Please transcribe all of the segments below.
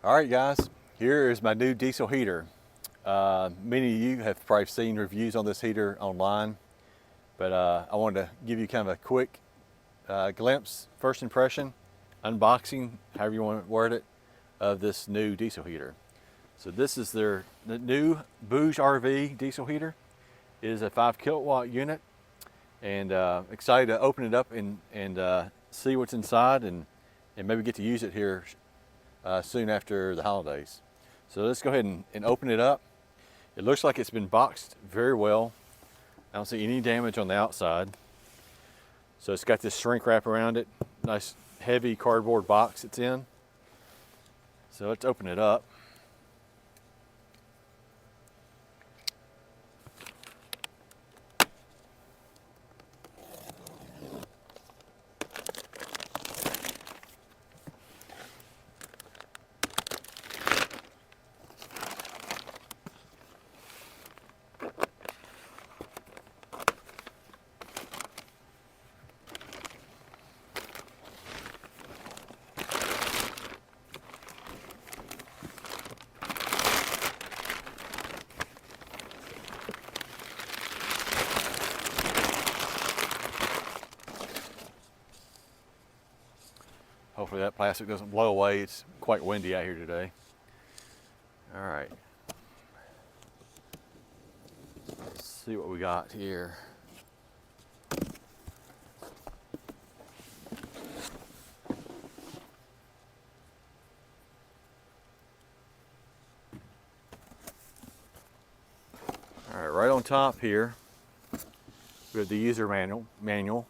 All right, guys, here is my new diesel heater. Many of you have probably seen reviews on this heater online, but I wanted to give you kind of a quick glimpse, first impression, unboxing, however you want to word it, of this new diesel heater. So this is the new BougeRV diesel heater. It is a 5 kilowatt unit, and excited to open it up and see what's inside and maybe get to use it here soon after the holidays. So let's go ahead and open it up. It looks like it's been boxed very well. I don't see any damage on the outside. So it's got this shrink wrap around it. Nice heavy cardboard box it's in. So let's open it up. Hopefully that plastic doesn't blow away. It's quite windy out here today. All right. Let's see what we got here. All right, right on top here, we have the user manual,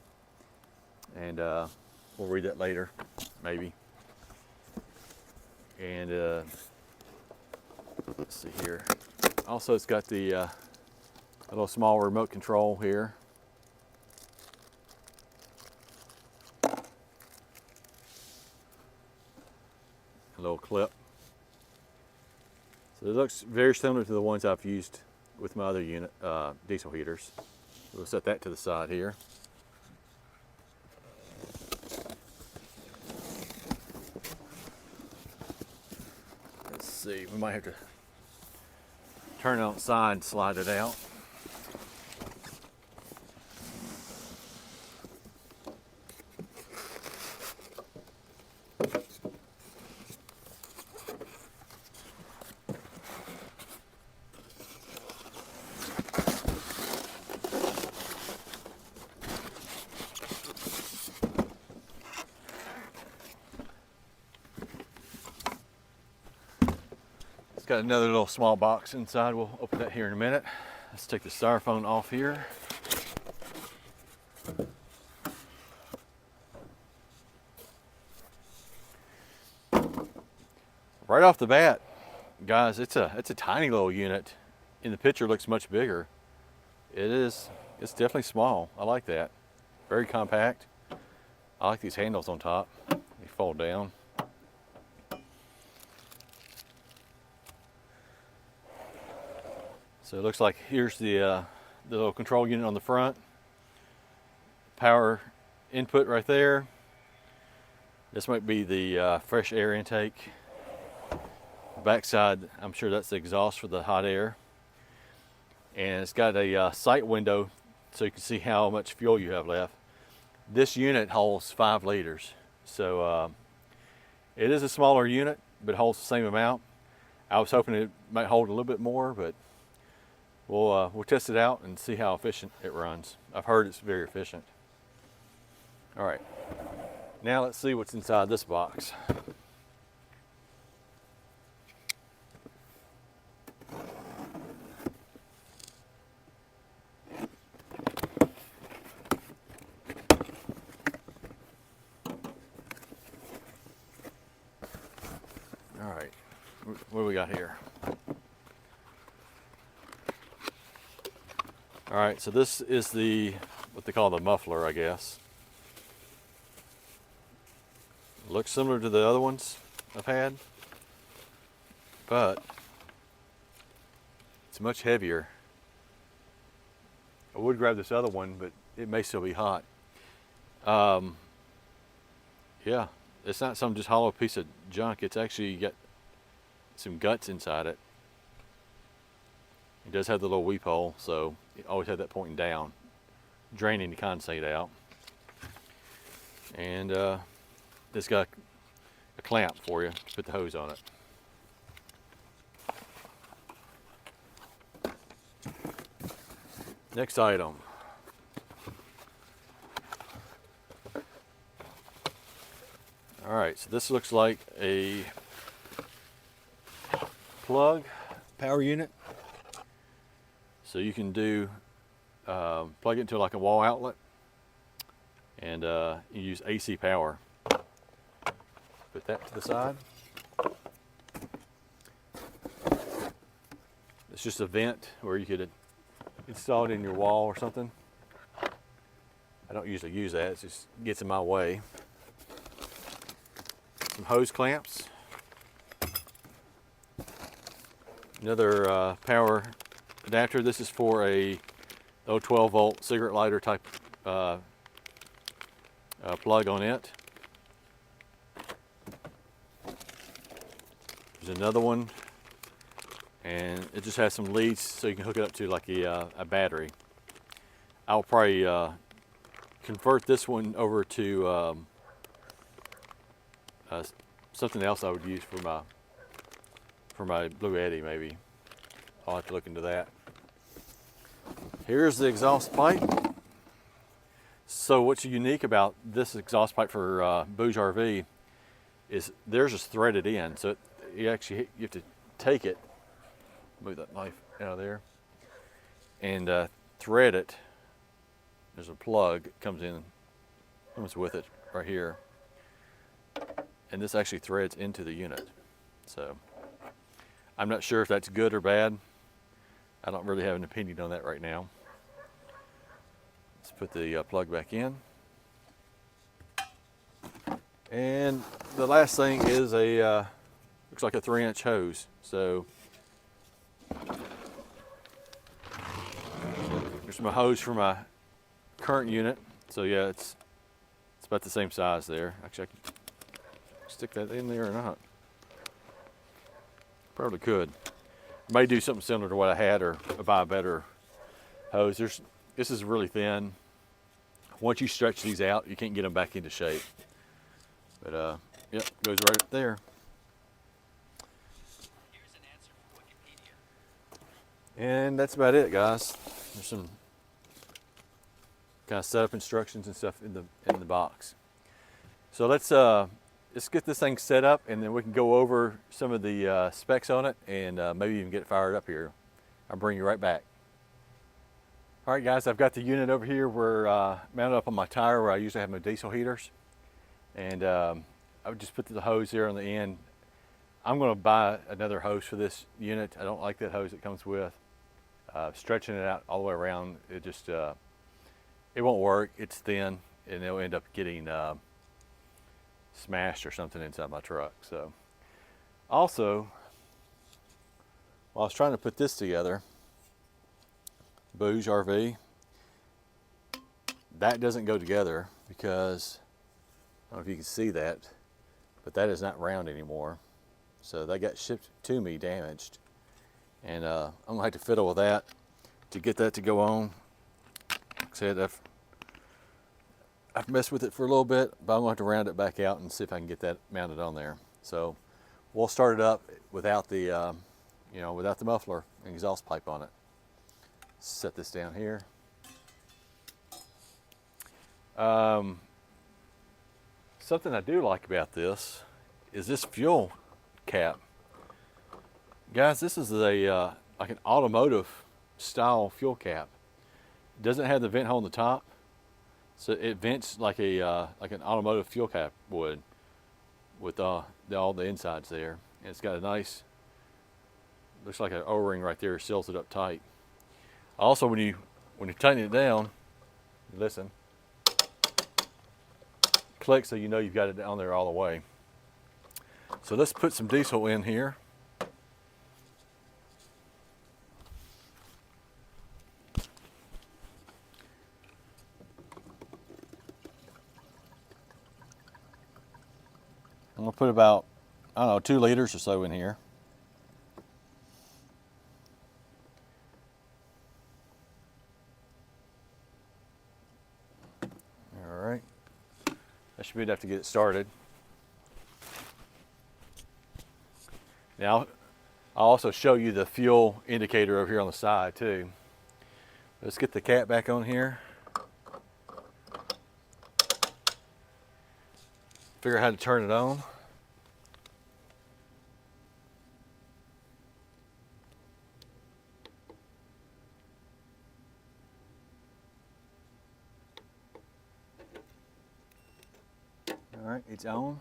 and we'll read that later, maybe. And let's see here. Also, it's got the a little small remote control here. A little clip. So it looks very similar to the ones I've used with my other unit diesel heaters. We'll set that to the side here. Let's see, we might have to turn it on its side and slide it out. It's got another little small box inside. We'll open that here in a minute. Let's take the styrofoam off here. Right off the bat, guys, it's a tiny little unit. In the picture, it looks much bigger. It's definitely small. I like that. Very compact. I like these handles on top. They fold down. So it looks like here's the little control unit on the front. Power input right there. This might be the fresh air intake. Backside, I'm sure that's the exhaust for the hot air. And it's got a sight window so you can see how much fuel you have left. This unit holds 5 liters. So it is a smaller unit, but it holds the same amount. I was hoping it might hold a little bit more, but we'll test it out and see how efficient it runs. I've heard it's very efficient. All right, now let's see what's inside this box. All right, what do we got here? All right, so this is what they call the muffler, I guess. Looks similar to the other ones I've had, but it's much heavier. I would grab this other one, but it may still be hot. Yeah, it's not some just hollow piece of junk. It's actually got some guts inside it. It does have the little weep hole, so it always had that pointing down, draining the condensate out. And this got a clamp for you to put the hose on it. Next item. All right, so this looks like a plug power unit. So you can do plug it into like a wall outlet, and you use AC power. Put that to the side. It's just a vent where you could install it in your wall or something. I don't usually use that, it just gets in my way. Some hose clamps. Another power adapter. This is for a 12 volt cigarette lighter type plug on it. There's another one, and it just has some leads so you can hook it up to like a battery. I'll probably convert this one over to something else I would use for my Blue Eddy maybe. I'll have to look into that. Here's the exhaust pipe. So what's unique about this exhaust pipe for BougeRV is theirs is threaded in. So you have to take it, move that knife out of there, and thread it. There's a plug that comes with it right here. And this actually threads into the unit. So I'm not sure if that's good or bad. I don't really have an opinion on that right now. Let's put the plug back in. And the last thing is looks like a 3-inch hose. So there's my hose for my current unit. So yeah, it's about the same size there. Actually, I can stick that in there or not. Probably could. May do something similar to what I had, or buy a better hose. This is really thin. Once you stretch these out, you can't get them back into shape. But yep, goes right there. Here's an answer from Wikipedia. And that's about it, guys. There's some kind of setup instructions and stuff in the box. So let's get this thing set up, and then we can go over some of the specs on it, and maybe even get it fired up here. I'll bring you right back. All right, guys, I've got the unit over here. We're mounted up on my tire where I usually have my diesel heaters. And I would just put the hose here on the end. I'm going to buy another hose for this unit. I don't like that hose it comes with. Stretching it out all the way around, it just, it won't work. It's thin, and it'll end up getting smashed or something inside my truck. So also, while I was trying to put this together, BougeRV, that doesn't go together because I don't know if you can see that, but that is not round anymore. So that got shipped to me damaged, and I'm gonna have to fiddle with that to get that to go on. Like I said, I've messed with it for a little bit, but I'm going to have to round it back out and see if I can get that mounted on there. So we'll start it up without the, without the muffler and exhaust pipe on it. Set this down here. Something I do like about this is this fuel cap. Guys, this is a like an automotive style fuel cap. It doesn't have the vent hole on the top. So it vents like an automotive fuel cap would, with all the insides there. And it's got a nice, looks like an O-ring right there, seals it up tight. Also, when you tighten it down, listen, click so you know you've got it down there all the way. So let's put some diesel in here. I'm gonna put about, I don't know, 2 liters or so in here. That should be enough to get it started. Now, I'll also show you the fuel indicator over here on the side too. Let's get the cap back on here. Figure out how to turn it on. All right, it's on.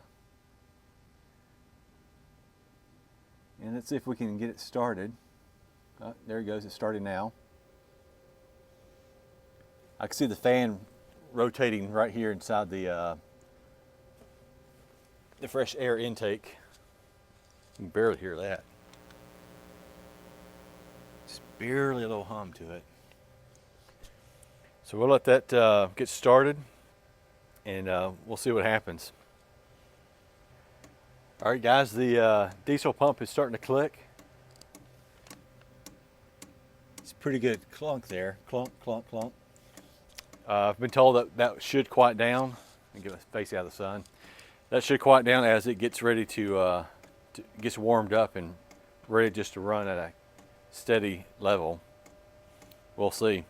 And let's see if we can get it started. There it goes, it's starting now. I can see the fan rotating right here inside the fresh air intake. You can barely hear that. Just barely a little hum to it. So we'll let that get started, and we'll see what happens. All right, guys, the diesel pump is starting to click. It's a pretty good clunk there. Clunk, clunk, clunk. I've been told that that should quiet down. And get my face out of the sun. That should quiet down as it gets ready to gets warmed up and ready just to run at a steady level. We'll see.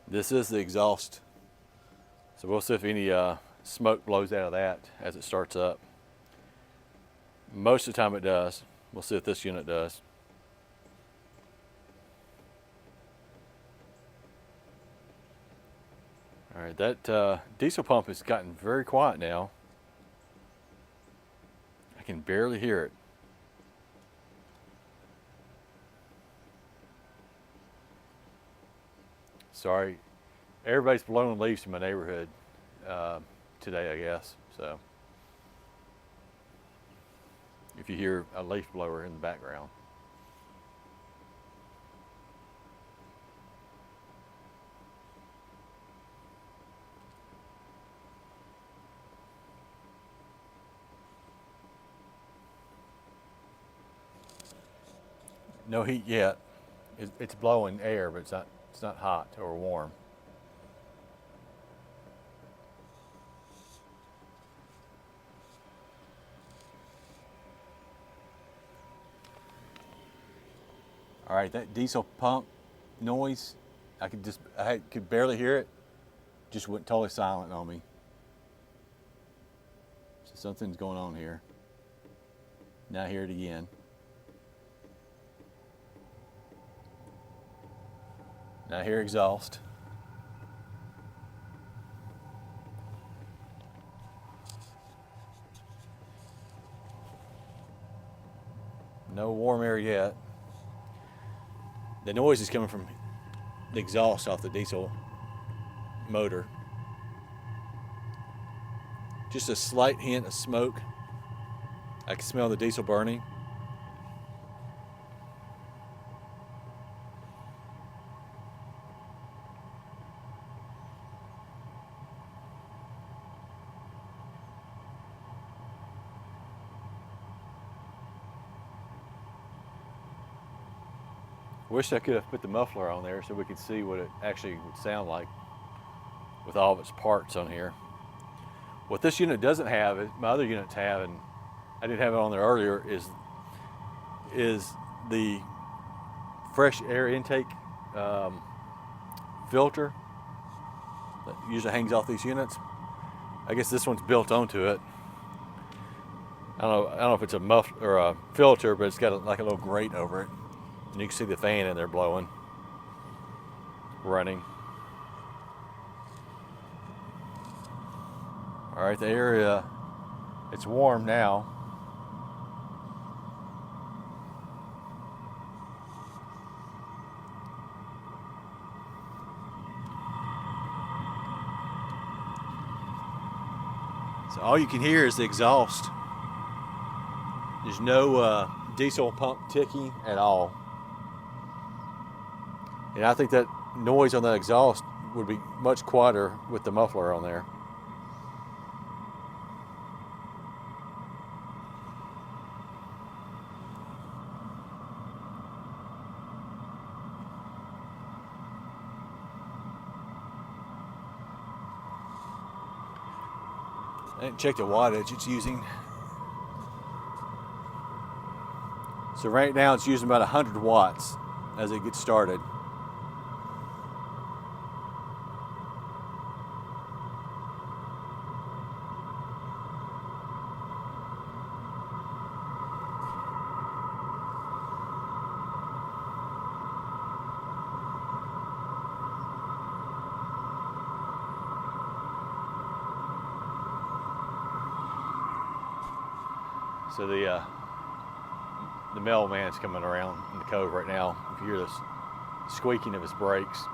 This is the exhaust, so we'll see if any smoke blows out of that as it starts up. Most of the time it does. We'll see if this unit does. All right, that diesel pump has gotten very quiet now. I can barely hear it. Sorry, everybody's blowing leaves in my neighborhood today, I guess. So if you hear a leaf blower in the background. No heat yet. It's blowing air, but it's not hot or warm. All right, that diesel pump noise, I could barely hear it. Just went totally silent on me. So something's going on here. Now I hear it again. Now I hear exhaust. No warm air yet. The noise is coming from the exhaust off the diesel motor. Just a slight hint of smoke. I can smell the diesel burning. Wish I could have put the muffler on there so we could see what it actually would sound like with all of its parts on here. What this unit doesn't have, my other units have, and I didn't have it on there earlier, is the fresh air intake filter that usually hangs off these units. I guess this one's built onto it. I don't know if it's a muffler or a filter, but it's got like a little grate over it. And you can see the fan in there blowing, running. All right, the area, it's warm now. So all you can hear is the exhaust. There's no diesel pump ticking at all. And I think that noise on that exhaust would be much quieter with the muffler on there. I didn't check the wattage it's using. So right now it's using about 100 watts as it gets started. So the mailman's coming around in the cove right now. If you hear this squeaking of his brakes.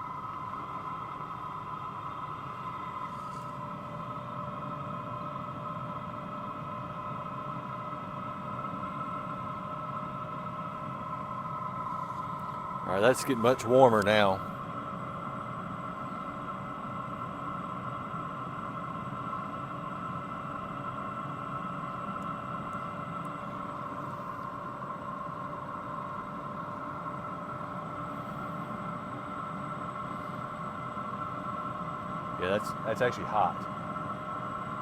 All right, that's getting much warmer now. Yeah, that's actually hot.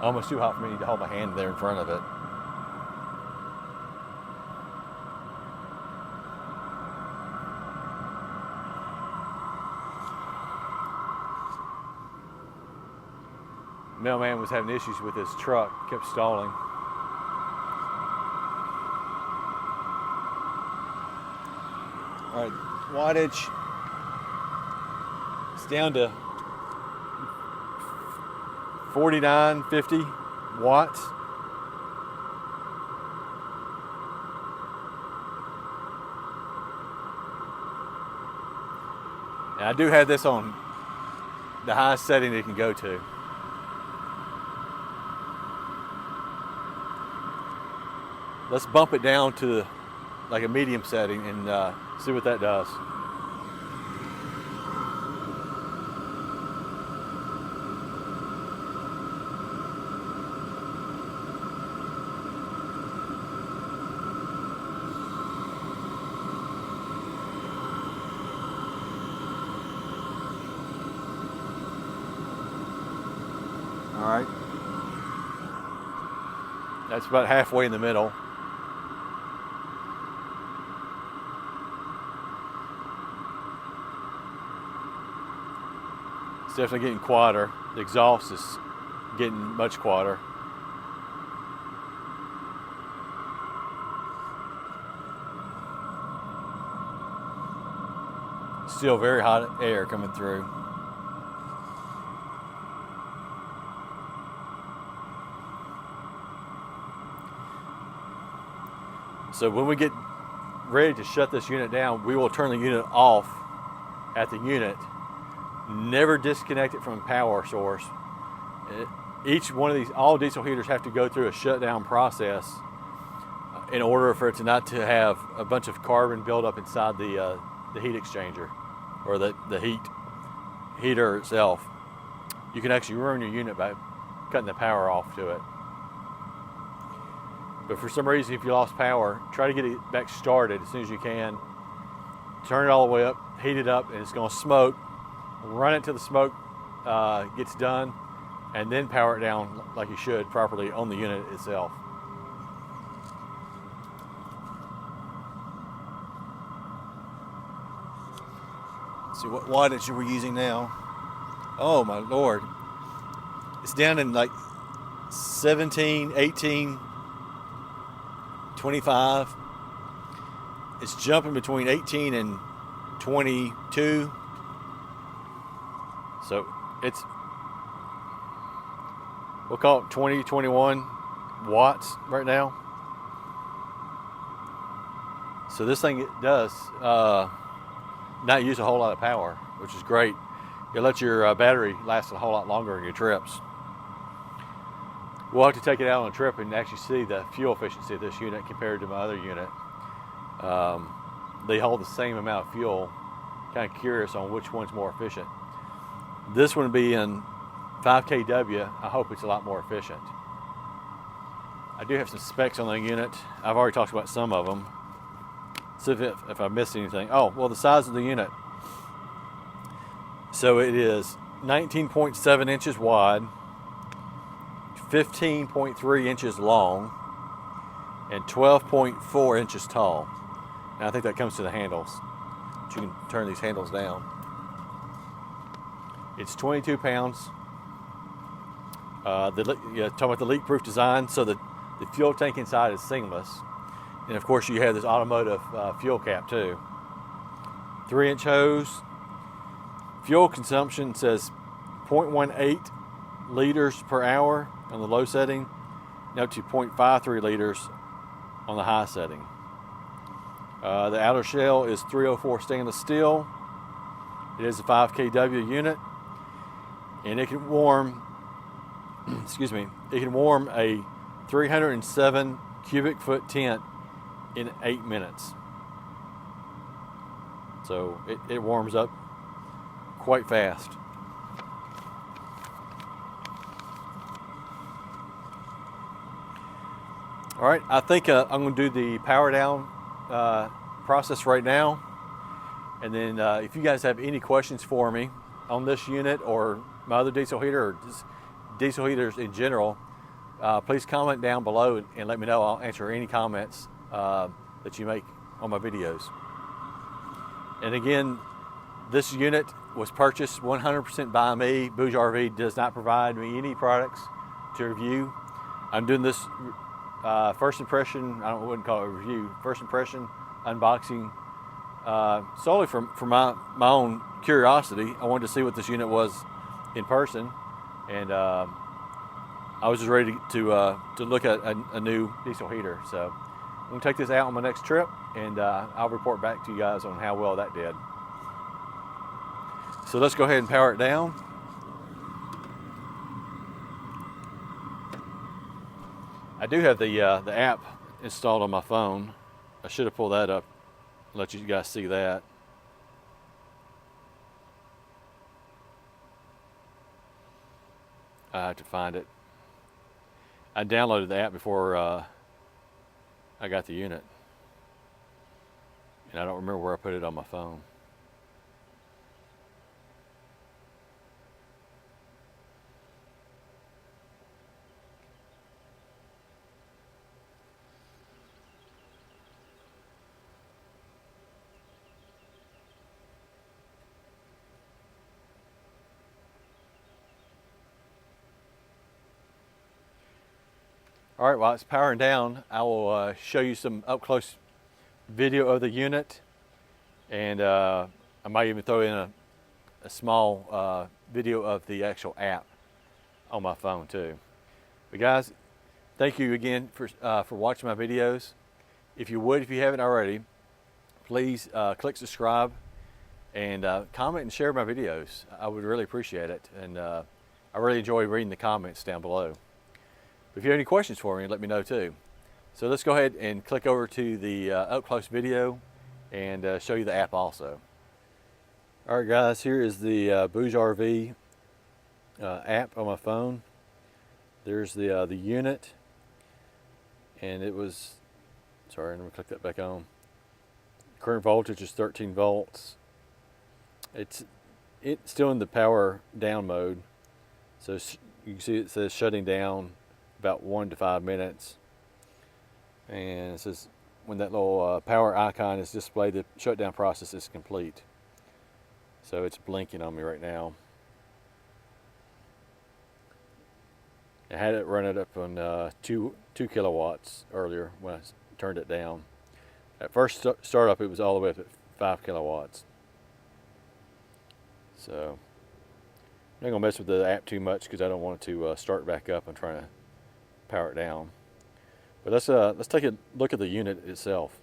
Almost too hot for me to hold my hand there in front of it. Mailman was having issues with his truck, kept stalling. All right, wattage, it's down to 4950 watts. And I do have this on the highest setting it can go to. Let's bump it down to like a medium setting and see what that does. All right. That's about halfway in the middle. It's definitely getting quieter. The exhaust is getting much quieter. Still very hot air coming through. So when we get ready to shut this unit down, we will turn the unit off at the unit. Never disconnect it from a power source. Each one of these, all diesel heaters have to go through a shutdown process in order for it to not to have a bunch of carbon buildup inside the heat exchanger or the heater itself. You can actually ruin your unit by cutting the power off to it. But for some reason, if you lost power, try to get it back started as soon as you can. Turn it all the way up, heat it up, and it's going to smoke. Run it till the smoke gets done, and then power it down like you should properly on the unit itself. Let's see what wattage we're using now. Oh my Lord. It's down in like 17, 18, 25. It's jumping between 18 and 22. So it's, we'll call it 20, 21 watts right now. So this thing does not use a whole lot of power, which is great. It lets your battery last a whole lot longer in your trips. We'll have to take it out on a trip and actually see the fuel efficiency of this unit compared to my other unit. They hold the same amount of fuel. Kind of curious on which one's more efficient. This one will be in 5 kW. I hope it's a lot more efficient. I do have some specs on the unit. I've already talked about some of them. See if I missed anything. Oh, well, the size of the unit. So it is 19.7 inches wide, 15.3 inches long and 12.4 inches tall. And I think that comes to the handles. You can turn these handles down. It's 22 pounds. Talking about the leak-proof design, so the fuel tank inside is seamless. And of course you have this automotive fuel cap too. 3-inch hose. Fuel consumption says 0.18 liters per hour on the low setting, and up to 0.53 liters on the high setting. The outer shell is 304 stainless steel. It is a 5 kW unit, and it can warm it can warm a 307 cubic foot tent in 8 minutes. So it warms up quite fast. All right, I think I'm going to do the power down process right now. And then if you guys have any questions for me on this unit or my other diesel heater or just diesel heaters in general, please comment down below and let me know. I'll answer any comments that you make on my videos. And again, this unit was purchased 100% by me. BougeRV does not provide me any products to review. I'm doing this first impression, I wouldn't call it a review, first impression unboxing solely for my own curiosity. I wanted to see what this unit was in person, and I was just ready to look at a new diesel heater. So I'm gonna take this out on my next trip, and I'll report back to you guys on how well that did. So let's go ahead and power it down. I do have the app installed on my phone. I should have pulled that up, let you guys see that. I have to find it. I downloaded the app before I got the unit, and I don't remember where I put it on my phone. All right, while it's powering down, I will show you some up-close video of the unit, and I might even throw in a small video of the actual app on my phone too. But guys, thank you again for watching my videos. If you haven't already, please click subscribe and comment and share my videos. I would really appreciate it, and I really enjoy reading the comments down below. If you have any questions for me, let me know too. So let's go ahead and click over to the up-close video and show you the app also. All right guys, here is the BougeRV app on my phone. There's the unit, and it was, sorry, let me click that back on. Current voltage is 13 volts. It's still in the power down mode. So you can see it says shutting down about 1 to 5 minutes, and it says when that little power icon is displayed, the shutdown process is complete. So it's blinking on me right now. I had it run it up on 2 kilowatts earlier when I turned it down. At first startup, it was all the way up at 5 kilowatts. So I'm not gonna mess with the app too much because I don't want it to start back up. I'm trying to power it down. But let's take a look at the unit itself.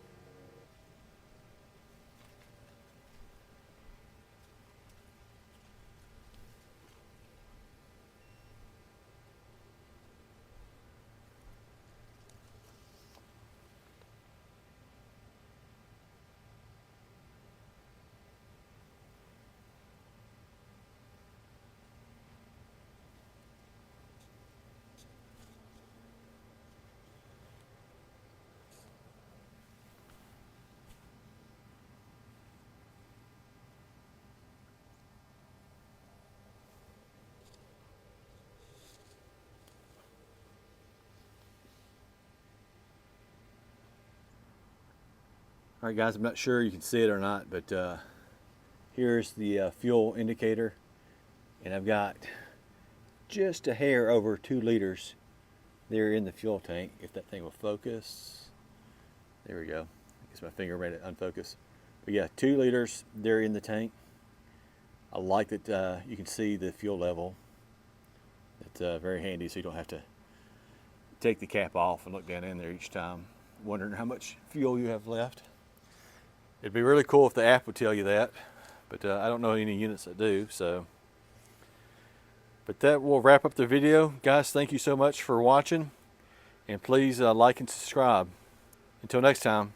All right, guys, I'm not sure you can see it or not, but here's the fuel indicator, and I've got just a hair over 2 liters there in the fuel tank. If that thing will focus, there we go. I guess my finger made it unfocus. But yeah, 2 liters there in the tank. I like that you can see the fuel level. It's very handy, so you don't have to take the cap off and look down in there each time, wondering how much fuel you have left. It'd be really cool if the app would tell you that, but I don't know any units that do. So, but that will wrap up the video. Guys, thank you so much for watching, and please like and subscribe. Until next time.